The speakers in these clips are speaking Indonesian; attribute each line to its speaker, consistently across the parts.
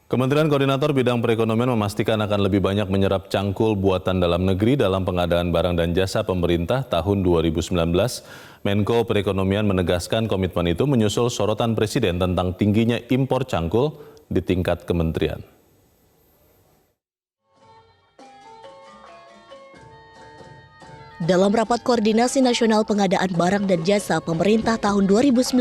Speaker 1: Kementerian Koordinator Bidang Perekonomian memastikan akan lebih banyak menyerap cangkul buatan dalam negeri dalam pengadaan barang dan jasa pemerintah tahun 2019. Menko Perekonomian menegaskan komitmen itu menyusul sorotan Presiden tentang tingginya impor cangkul di tingkat kementerian.
Speaker 2: Dalam rapat koordinasi nasional pengadaan barang dan jasa pemerintah tahun 2019,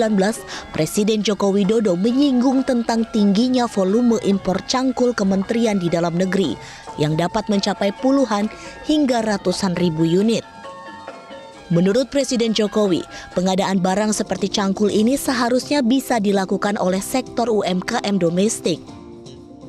Speaker 2: Presiden Joko Widodo menyinggung tentang tingginya volume impor cangkul kementerian di dalam negeri yang dapat mencapai puluhan hingga ratusan ribu unit. Menurut Presiden Jokowi, pengadaan barang seperti cangkul ini seharusnya bisa dilakukan oleh sektor UMKM domestik.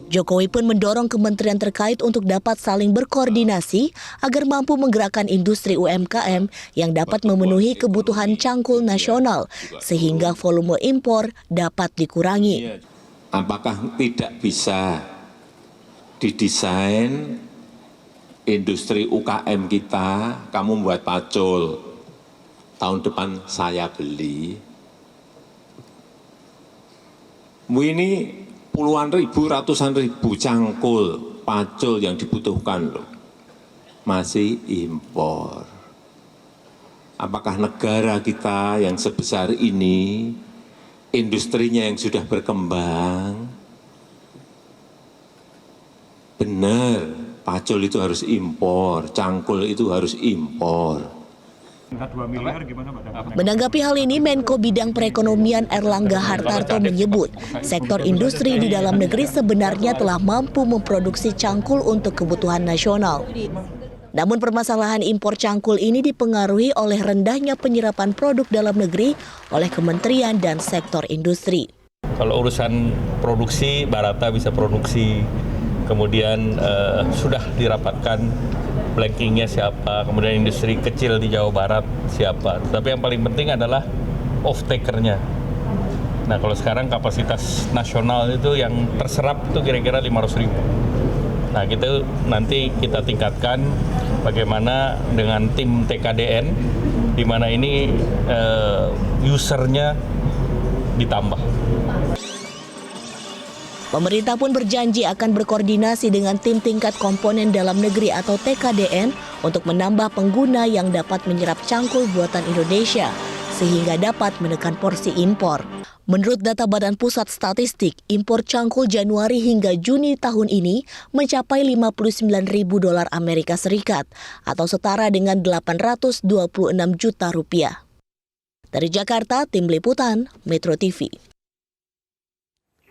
Speaker 2: Jokowi pun mendorong kementerian terkait untuk dapat saling berkoordinasi agar mampu menggerakkan industri UMKM yang dapat memenuhi kebutuhan cangkul nasional sehingga volume impor dapat dikurangi.
Speaker 3: Apakah tidak bisa didesain industri UKM kita, kamu buat pacul, tahun depan saya beli. Ini puluhan ribu, ratusan ribu cangkul pacul yang dibutuhkan loh. Masih impor. Apakah negara kita yang sebesar ini, industrinya yang sudah berkembang, benar pacul itu harus impor, cangkul itu harus impor.
Speaker 2: Menanggapi hal ini, Menko Bidang Perekonomian Erlangga Hartarto menyebut sektor industri di dalam negeri sebenarnya telah mampu memproduksi cangkul untuk kebutuhan nasional. Namun permasalahan impor cangkul ini dipengaruhi oleh rendahnya penyerapan produk dalam negeri oleh kementerian dan sektor industri.
Speaker 4: Kalau urusan produksi, Barata bisa produksi, kemudian sudah dirapatkan blankingnya siapa, kemudian industri kecil di Jawa Barat siapa. Tapi yang paling penting adalah off-takernya. Nah kalau sekarang kapasitas nasional itu yang terserap itu kira-kira 500.000. Nah gitu nanti kita tingkatkan bagaimana dengan tim TKDN, di mana ini usernya ditambah.
Speaker 2: Pemerintah pun berjanji akan berkoordinasi dengan tim tingkat komponen dalam negeri atau TKDN untuk menambah pengguna yang dapat menyerap cangkul buatan Indonesia sehingga dapat menekan porsi impor. Menurut data Badan Pusat Statistik, impor cangkul Januari hingga Juni tahun ini mencapai $59.000 Amerika Serikat atau setara dengan 826 juta rupiah. Dari Jakarta, Tim Liputan Metro TV.